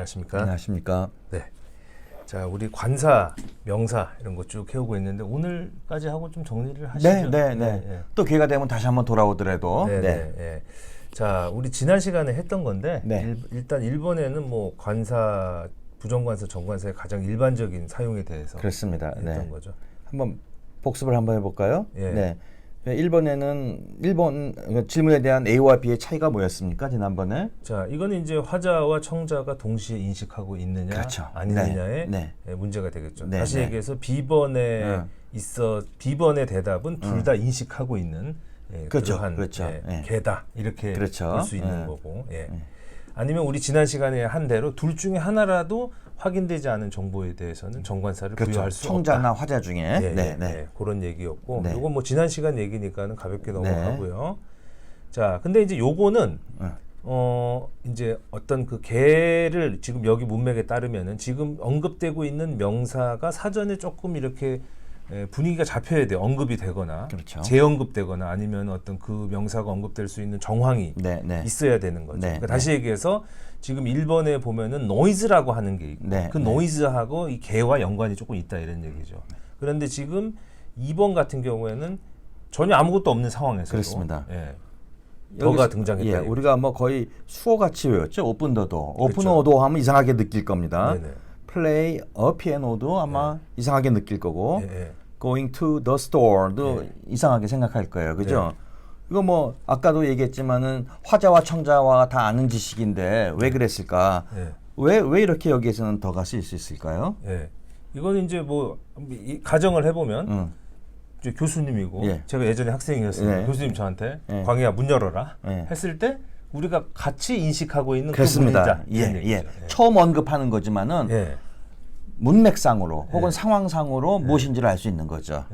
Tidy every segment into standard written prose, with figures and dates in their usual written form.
안녕하십니까? 안녕하십니까? 네. 자, 우리 관사, 명사 이런 거 쭉 해오고 있는데 오늘까지 하고 좀 정리를 하시죠. 네. 또 기회가 되면 다시 한번 돌아오더라도. 네. 자, 우리 지난 시간에 했던 건데 네. 일단 일본에는 뭐 관사, 부정관사, 정관사의 가장 일반적인 사용에 대해서 그렇습니다. 했던 거죠. 한번 복습을 한번 해볼까요? 예. 네. 일본 질문에 대한 A와 B의 차이가 뭐였습니까? 지난번에? 자, 이거는 이제 화자와 청자가 동시에 인식하고 있느냐 그렇죠. 아니느냐의 네. 문제가 되겠죠. 네, 다시 네. 얘기해서 B번의 B번의 대답은 둘 다 인식하고 있는 그렇죠. 그러한 그렇죠. 예. 개다 이렇게 그렇죠. 볼 수 있는 예. 거고. 아니면 우리 지난 시간에 한 대로 둘 중에 하나라도 확인되지 않은 정보에 대해서는 정관사를 그렇죠. 부여할 수 청자나 없다. 화자 중에. 그런 얘기였고, 네. 요건 뭐 지난 시간 얘기니까는 가볍게 넘어가고요. 자, 근데 이제 요거는 이제 어떤 그 개를 지금 여기 문맥에 따르면은 지금 언급되고 있는 명사가 사전에 조금 이렇게 분위기가 잡혀야 돼요. 언급이 되거나 그렇죠. 재언급되거나 아니면 어떤 그 명사가 언급될 수 있는 정황이 있어야 되는 거죠. 네, 그러니까 다시 얘기해서 지금 1번에 보면은 노이즈라고 하는 게 있고 그 노이즈하고 이 개와 연관이 조금 있다 이런 얘기죠. 그런데 지금 2번 같은 경우에는 전혀 아무것도 없는 상황에서도 그렇습니다. 더가 등장했다. 우리가 뭐 거의 수어같이 외웠죠. 오픈 더도. 오픈 그렇죠. 오도 하면 이상하게 느낄 겁니다. 네네. 플레이 어 피아노도 아마 이상하게 느낄 거고 going to the store도 이상하게 생각할 거예요. 그죠? 이거 뭐 아까도 얘기했지만은 화자와 청자와 다 아는 지식인데 왜 그랬을까? 왜 이렇게 여기에서는 더가 쓰일 수 있을까요? 이거는 이제 뭐 가정을 해보면 이제 교수님이고 제가 예전에 학생이었어요. 교수님 저한테 광희야 문 열어라 했을 때 우리가 같이 인식하고 있는 그렇습니다. 그 분이다. 처음 언급하는 거지만은 문맥상으로 혹은 상황상으로 무엇인지를 알 수 있는 거죠.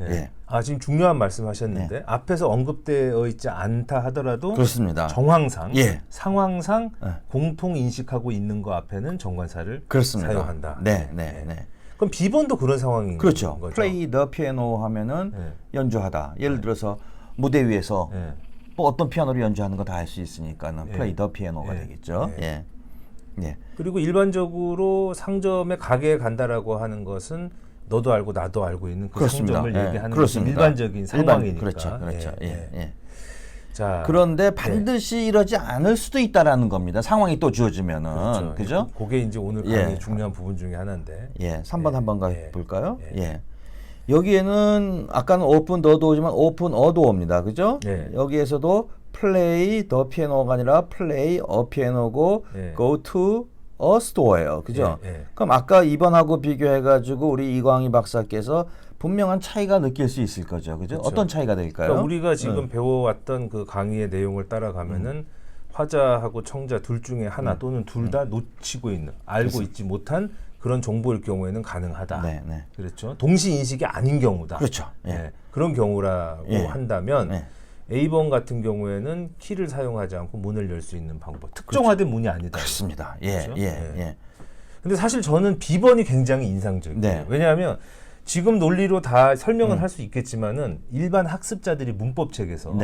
지금 중요한 말씀하셨는데 앞에서 언급되어 있지 않다 하더라도 그렇습니다. 정황상, 상황상 공통 인식하고 있는 거 앞에는 정관사를 사용한다. 그럼 B번도 그런 상황인 그렇죠. 거죠. play the piano 하면은 연주하다. 예를 들어서 무대 위에서 뭐 어떤 피아노를 연주하는 거 다 알 수 있으니까는 play the piano가 되겠죠. 그리고 일반적으로 상점에 가게에 간다라고 하는 것은 너도 알고 나도 알고 있는 그 그렇습니다. 상점을 얘기하는 것이 일반적인 상황이니까. 그렇죠. 자, 그런데 반드시 이러지 않을 수도 있다라는 겁니다. 상황이 또 주어지면은. 그죠? 그게 이제 오늘 강의 중요한 부분 중에 하나인데. 3번 한번 가볼까요? 여기에는 아까는 open the도지만 open a door입니다. 그죠? 여기에서도 play the piano가 아니라 play a piano고 go to a store예요. 그죠? 그럼 아까 2번하고 비교해가지고 우리 이광희 박사께서 분명한 차이가 느낄 수 있을 거죠. 그죠? 그렇죠. 어떤 차이가 될까요? 그러니까 우리가 지금 배워왔던 그 강의의 내용을 따라가면은 화자하고 청자 둘 중에 하나 또는 둘 다 놓치고 있는, 알고 있지 못한 그런 정보일 경우에는 가능하다. 그렇죠. 동시 인식이 아닌 경우다. 그렇죠. 그런 경우라고 한다면 A번 같은 경우에는 키를 사용하지 않고 문을 열 수 있는 방법. 특정화된 문이 아니다. 그렇습니다. 그렇죠? 근데 사실 저는 B번이 굉장히 인상적이에요. 왜냐하면 지금 논리로 다 설명은 할 수 있겠지만은 일반 학습자들이 문법책에서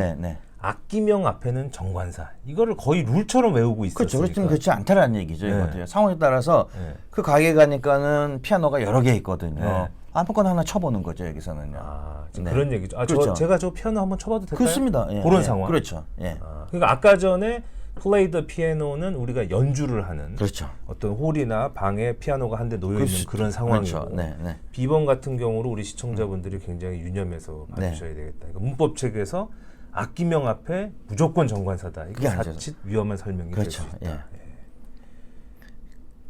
악기명 앞에는 정관사 이거를 거의 룰처럼 외우고 있었으니까. 그렇죠. 그렇지 않다라는 얘기죠. 이것도요. 상황에 따라서 그 가게 가니까는 피아노가 여러 개 있거든요. 아무거나 하나 쳐보는 거죠. 여기서는요. 그런 얘기죠. 그렇죠. 제가 저 피아노 한번 쳐봐도 될까요? 그렇습니다. 그런 상황. 그렇죠. 그러니까 아까 전에 play the piano는 우리가 연주를 하는 어떤 홀이나 방에 피아노가 한 대 놓여 있는 그런 상황이고 B번 같은 경우로 우리 시청자분들이 굉장히 유념해서 봐주셔야 되겠다. 그러니까 문법책에서 악기명 앞에 무조건 정관사다. 이게 자칫 위험한 설명이 될 수 있다.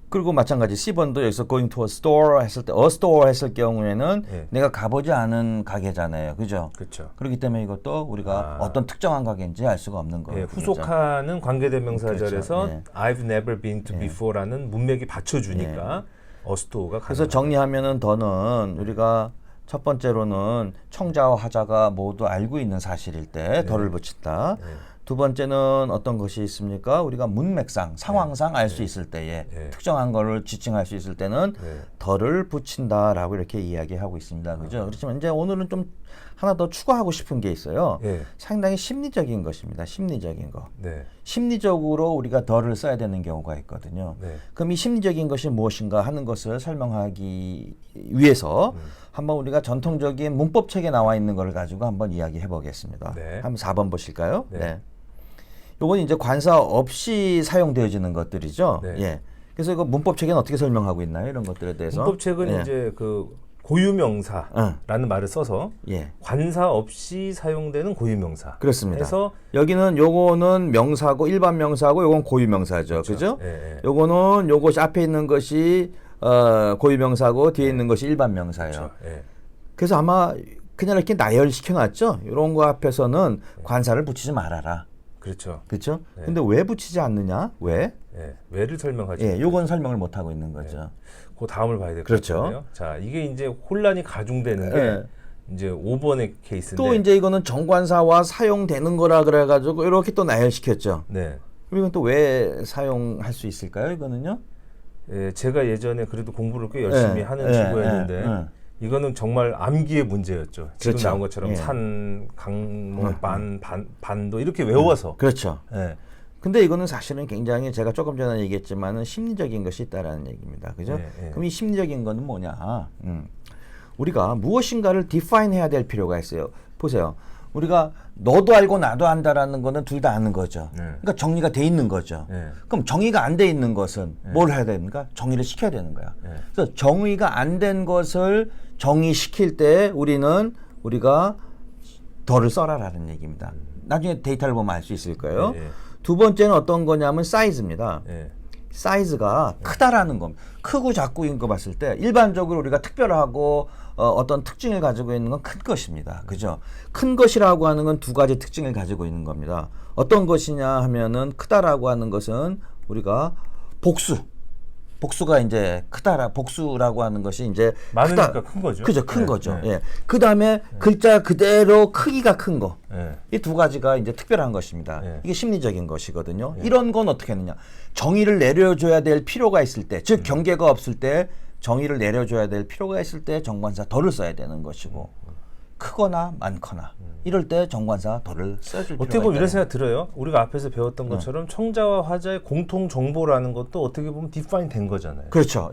그리고 마찬가지 C번도 여기서 going to a store 했을 때, a store 했을 경우에는 내가 가보지 않은 가게잖아요. 그죠? 그렇죠. 그렇기 때문에 이것도 우리가 어떤 특정한 가게인지 알 수가 없는 거예요. 후속하는 관계대명사절에서 I've never been to before라는 문맥이 받쳐주니까 a store가 가능하다. 그래서 정리하면은 더는 우리가 첫 번째로는 청자와 화자가 모두 알고 있는 사실일 때 더를 붙인다. 두 번째는 어떤 것이 있습니까? 우리가 문맥상, 상황상 알 수 있을 때에 특정한 거를 지칭할 수 있을 때는 덜을 붙인다라고 이렇게 이야기하고 있습니다. 그죠? 그렇지만 이제 오늘은 좀 하나 더 추가하고 싶은 게 있어요. 상당히 심리적인 것입니다. 심리적인 거. 심리적으로 우리가 덜을 써야 되는 경우가 있거든요. 그럼 이 심리적인 것이 무엇인가 하는 것을 설명하기 위해서 한번 우리가 전통적인 문법책에 나와 있는 걸 가지고 한번 이야기해 보겠습니다. 한번 4번 보실까요? 요건 이제 관사 없이 사용되어지는 것들이죠. 그래서 이거 문법책에는 어떻게 설명하고 있나요? 이런 것들에 대해서. 문법책은 이제 그 고유명사라는 말을 써서 관사 없이 사용되는 고유명사. 그렇습니다. 그래서 여기는 요거는 명사고 일반 명사고 요건 고유명사죠. 그죠? 요거는 요것이 앞에 있는 것이 고유명사고 뒤에 있는 것이 일반 명사예요. 그래서 아마 그냥 이렇게 나열시켜 놨죠. 이런 거 앞에서는 관사를 붙이지 말아라. 그렇죠. 그렇죠? 근데 왜 붙이지 않느냐? 왜? 왜를 설명하지. 요건 설명을 못 하고 있는 거죠. 그 다음을 봐야 될 것 그렇죠. 같아요. 자, 이게 이제 혼란이 가중되는 게 이제 5번의 케이스인데 또 이제 이거는 정관사와 사용되는 거라 그래 가지고 이렇게 또 나열시켰죠. 이건 또 왜 사용할 수 있을까요? 이거는요? 제가 예전에 그래도 공부를 꽤 열심히 하는 친구였는데 이거는 정말 암기의 문제였죠. 지금 그렇죠. 나온 것처럼 산, 강문, 반도 이렇게 외워서. 그렇죠. 근데 이거는 사실은 굉장히 제가 조금 전에 얘기했지만은 심리적인 것이 있다라는 얘기입니다. 그죠? 그럼 이 심리적인 거는 뭐냐? 우리가 무엇인가를 define 해야 될 필요가 있어요. 보세요. 우리가 너도 알고 나도 안다라는 거는 둘 다 아는 거죠. 그러니까 정리가 돼 있는 거죠. 그럼 정의가 안 돼 있는 것은 뭘 해야 됩니까? 정의를 시켜야 되는 거야. 그래서 정의가 안 된 것을 정의시킬 때 우리가 덜을 써라라는 얘기입니다. 나중에 데이터를 보면 알 수 있을 거예요. 두 번째는 어떤 거냐면 사이즈입니다. 사이즈가 크다라는 겁니다. 크고 작고인 거 봤을 때 일반적으로 우리가 특별하고 어떤 특징을 가지고 있는 건 큰 것입니다. 그죠? 큰 것이라고 하는 건 두 가지 특징을 가지고 있는 겁니다. 어떤 것이냐 하면은 크다라고 하는 것은 우리가 복수가 이제 복수라고 하는 것이 이제 많으니까 큰 거죠. 그죠, 큰 거죠. 그 다음에 글자 그대로 크기가 큰 거. 이 두 가지가 이제 특별한 것입니다. 이게 심리적인 것이거든요. 이런 건 어떻게 하느냐? 정의를 내려줘야 될 필요가 있을 때, 즉 경계가 없을 때 정의를 내려줘야 될 필요가 있을 때 정관사 덜을 써야 되는 것이고, 크거나 많거나 이럴 때 정관사 덜을 써줄 필요가 어떻게 보면 이런 생각 들어요. 우리가 앞에서 배웠던 것처럼 청자와 화자의 공통 정보라는 것도 어떻게 보면 디파인 된 거잖아요. 그렇죠.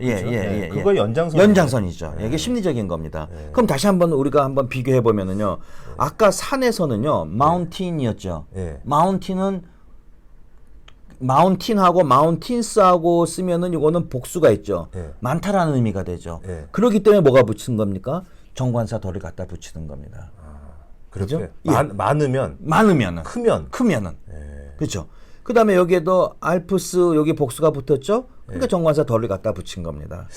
그거 연장선이죠. 이게 심리적인 겁니다. 그럼 다시 한번 우리가 한번 비교해 보면은요. 아까 산에서는요, 마운틴이었죠. 마운틴하고 마운틴스하고 쓰면은 이거는 복수가 있죠. 많다라는 의미가 되죠. 그렇기 때문에 뭐가 붙인 겁니까? 정관사 덜을 갖다 붙이는 겁니다. 그렇죠. 많으면 크면은 그렇죠. 그다음에 여기에도 알프스 여기 복수가 붙었죠. 그러니까 정관사 덜을 갖다 붙인 겁니다.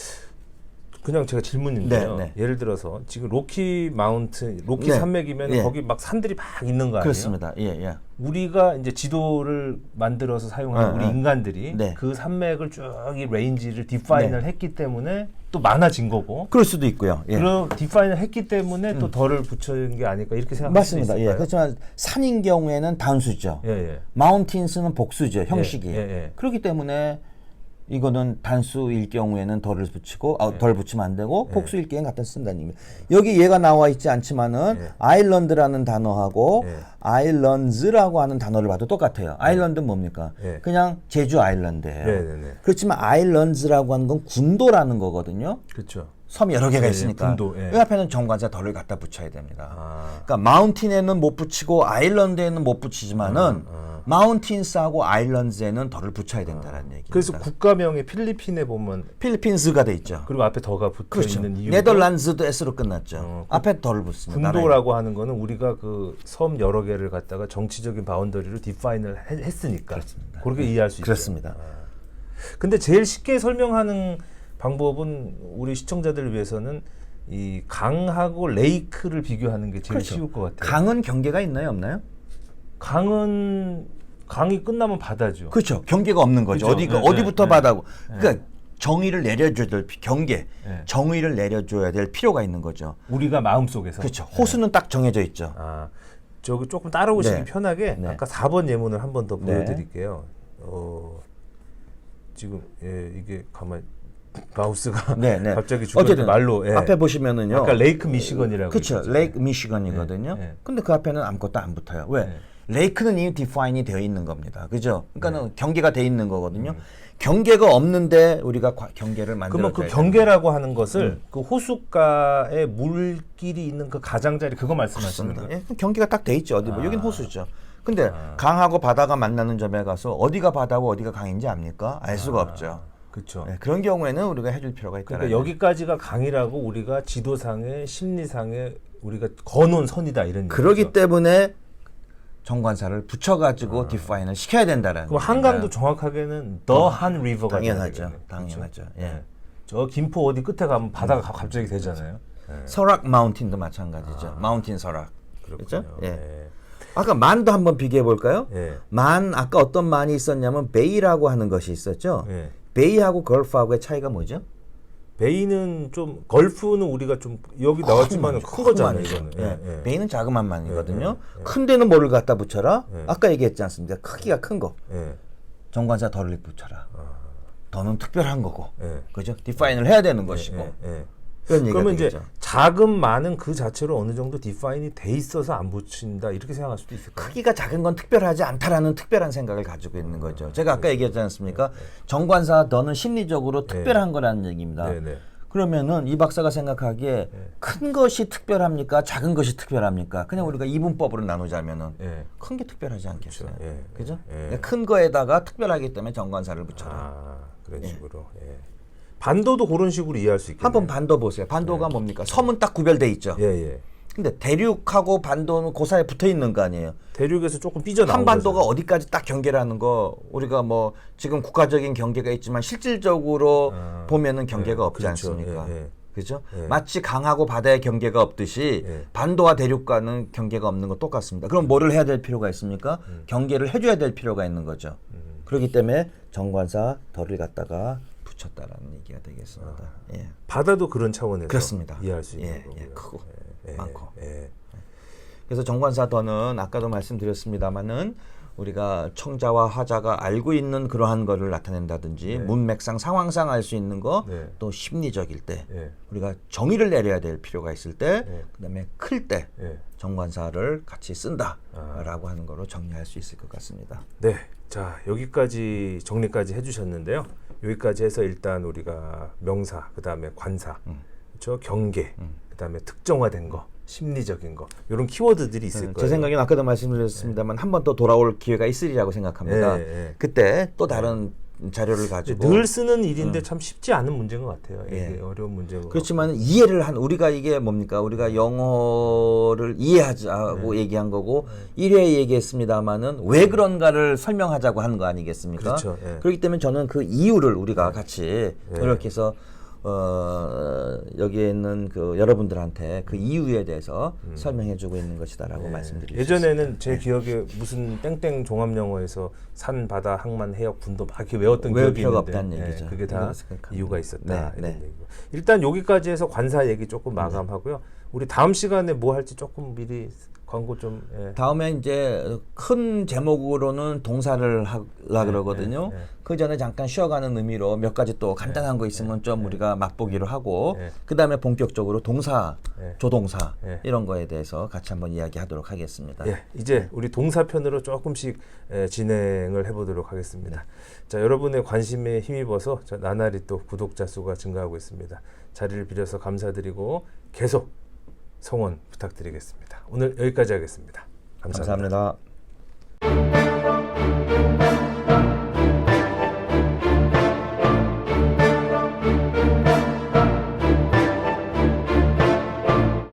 그냥 제가 질문인데요. 예를 들어서 지금 로키 산맥이면 거기 막 산들이 막 있는 거 아니에요? 그렇습니다. 우리가 이제 지도를 만들어서 사용하는 우리 인간들이 그 산맥을 쭉 이 레인지를 디파인을 했기 때문에 또 많아진 거고. 그럴 수도 있고요. 그럼 디파인을 했기 때문에 또 덜을 붙인 게 아닐까 이렇게 생각할 수 있을까요? 맞습니다. 그렇지만 산인 경우에는 단수죠. 마운틴스는 복수죠. 형식이. 그렇기 때문에 이거는 단수일 경우에는 덜을 붙이고 덜 붙이면 안 되고 복수일 경우에는 갖다 쓴다는 얘기입니다. 여기 얘가 나와 있지 않지만은 아일랜드라는 단어하고 아일런즈라고 하는 단어를 봐도 똑같아요. 아일랜드는 뭡니까? 그냥 제주 아일랜드예요. 그렇지만 아일런즈라고 하는 건 군도라는 거거든요. 그렇죠. 섬이 여러 개가 있으니까 군도, 그 앞에는 정관사 덜을 갖다 붙여야 됩니다. 그러니까 마운틴에는 못 붙이고 아일랜드에는 못 붙이지만은 마운틴스하고 아일랜드에는 덜을 붙여야 된다는 얘기입니다. 그래서 국가명이 필리핀에 보면 필리핀스가 돼 있죠. 그리고 앞에 더가 붙어 있는 이유가 네덜란드도 S로 끝났죠. 앞에 덜을 붙습니다. 군도라고 하는 거는 우리가 그 섬 여러 개를 갖다가 정치적인 바운더리로 디파인을 했으니까 그렇습니다. 그렇게 이해할 수 있어요. 그렇습니다. 근데 제일 쉽게 설명하는 방법은 우리 시청자들을 위해서는 이 강하고 레이크를 비교하는 게 제일 쉬울 것 같아요. 강은 경계가 있나요, 없나요? 강이 끝나면 바다죠. 그렇죠. 경계가 없는 거죠. 그렇죠. 어디부터 바다고. 그러니까 정의를 내려줘야 될 경계, 정의를 내려줘야 될 필요가 있는 거죠. 우리가 마음속에서. 그렇죠. 호수는 딱 정해져 있죠. 저기 조금 따라오시기 네. 편하게 네. 아까 4번 예문을 한 번 더 네. 보여드릴게요. 지금 이게 가만 마우스가 네, 네. 갑자기 중간에 말로 앞에 보시면은요. 아까 레이크 미시건이라고 그렇죠. 레이크 미시건이거든요. 네. 근데 그 앞에는 아무것도 안 붙어요. 왜? 네. 레이크는 이미 디파인이 되어 있는 겁니다. 그죠? 그러니까는 경계가 되어 있는 거거든요. 경계가 없는데 우리가 경계를 만들어야 그러면 그 경계라고 하는 것을 그 호숫가에 물길이 있는 그 가장자리 그거 말씀하시는 거예요? 예, 경계가 딱 돼 있죠. 어디 여긴 호수죠. 근데 강하고 바다가 만나는 점에 가서 어디가 바다고 어디가 강인지 압니까? 알 수가 없죠. 그렇죠. 네, 그런 경우에는 우리가 해줄 필요가 있다. 그러니까 여기까지가 강이라고 우리가 지도상에 심리상에 우리가 거놓은 선이다 이런 그러기 얘기죠. 때문에 정관사를 붙여가지고 디파인을 시켜야 된다라는. 그럼 한강도 정확하게는 The Han River가 당연하죠. 당연하죠. 그렇죠? 예. 저 김포 어디 끝에 가면 바다가 갑자기 되잖아요. 설악 마운틴도 마찬가지죠. 마운틴 설악. 그렇죠? 예. 아까 만도 한번 비교해 볼까요? 예. 만 아까 어떤 만이 있었냐면 베이라고 하는 것이 있었죠. 예. 베이하고 걸프하고의 차이가 뭐죠? 베이는 좀 걸프는 우리가 좀 여기 나왔지만 큰 거잖아요. 이거는. 예. 베이는 자그만 만이거든요. 큰 데는 뭐를 갖다 붙여라? 아까 얘기했지 않습니까? 크기가 큰 거. 정관사 덜을 붙여라. 더는 특별한 거고. 그죠? 디파인을 해야 되는 것이고. 그런 얘기가 그러면 되겠죠. 이제 작은 많은 그 자체로 어느 정도 디파인이 돼 있어서 안 붙인다 이렇게 생각할 수도 있을까요? 크기가 작은 건 특별하지 않다라는 특별한 생각을 가지고 있는 거죠. 제가 아까 얘기했지 않습니까? 정관사 더는 심리적으로 특별한 거라는 얘기입니다. 그러면은 이 박사가 생각하기에 큰 것이 특별합니까? 작은 것이 특별합니까? 그냥 우리가 이분법으로 나누자면은 큰 게 특별하지 않겠어요. 그죠? 큰 거에다가 특별하기 때문에 정관사를 붙여라. 그런 식으로. 반도도 그런 식으로 이해할 수 있겠네요. 한번 반도 보세요. 반도가 뭡니까? 섬은 딱 구별돼 있죠. 근데 대륙하고 반도는 그 사이에 붙어 있는 거 아니에요. 대륙에서 조금 삐져나온 한반도가 거죠. 어디까지 딱 경계라는 거 우리가 뭐 지금 국가적인 경계가 있지만 실질적으로 보면은 경계가 없지 그렇죠. 않습니까? 그죠? 마치 강하고 바다의 경계가 없듯이 반도와 대륙과는 경계가 없는 거 똑같습니다. 그럼 뭐를 해야 될 필요가 있습니까? 경계를 해줘야 될 필요가 있는 거죠. 그렇기 때문에 정관사 덜을 갖다가 붙였다라는 얘기가 되겠습니다. 바다도 그런 차원에서 그렇습니다. 이해할 수 있는 거고요. 크고 많고. 그래서 정관사 더는 아까도 말씀드렸습니다마는 우리가 청자와 하자가 알고 있는 그러한 거를 나타낸다든지 문맥상 상황상 알 수 있는 거 또 심리적일 때 우리가 정의를 내려야 될 필요가 있을 때 그다음에 클 때 정관사를 같이 쓴다라고 하는 거로 정리할 수 있을 것 같습니다. 네, 자 여기까지 정리까지 해주셨는데요. 여기까지 해서 일단 우리가 명사, 그다음에 관사, 그렇죠? 경계, 그다음에 특정화된 거, 심리적인 거 이런 키워드들이 있을 거예요. 제 생각에는 아까도 말씀드렸습니다만 한 번 더 돌아올 기회가 있으리라고 생각합니다. 그때 또 다른 자료를 가지고 늘 쓰는 일인데 참 쉽지 않은 문제인 것 같아요. 이게 어려운 문제고. 그렇지만 이해를 한 우리가 이게 뭡니까? 우리가 영어를 이해하자고 얘기한 거고 1회 얘기했습니다마는 왜 그런가를 설명하자고 하는 거 아니겠습니까? 그렇죠. 그렇기 때문에 저는 그 이유를 우리가 같이 이렇게 해서 여기에 있는 그 여러분들한테 그 이유에 대해서 설명해주고 있는 것이다라고 말씀드리겠습니다. 예전에는 제 기억에 무슨 땡땡 종합영어에서 산, 바다, 항만, 해역, 분도 막 이렇게 외웠던 외울 기억이 필요가 있는데 없다는 얘기죠. 그게 다 이유가 있었다. 이런 네. 얘기고. 일단 여기까지 해서 관사 얘기 조금 마감하고요. 우리 다음 시간에 뭐 할지 조금 미리 광고 좀. 다음에 이제 큰 제목으로는 동사를 하려 그러거든요. 그 전에 잠깐 쉬어가는 의미로 몇 가지 또 간단한 거 있으면 좀 우리가 맛보기로 하고 그 다음에 본격적으로 동사, 조동사 이런 거에 대해서 같이 한번 이야기하도록 하겠습니다. 이제 우리 동사편으로 조금씩 진행을 해보도록 하겠습니다. 자, 여러분의 관심에 힘입어서 나날이 또 구독자 수가 증가하고 있습니다. 자리를 빌어서 감사드리고 계속 성원 부탁드리겠습니다. 오늘 여기까지 하겠습니다. 감사합니다. 감사합니다.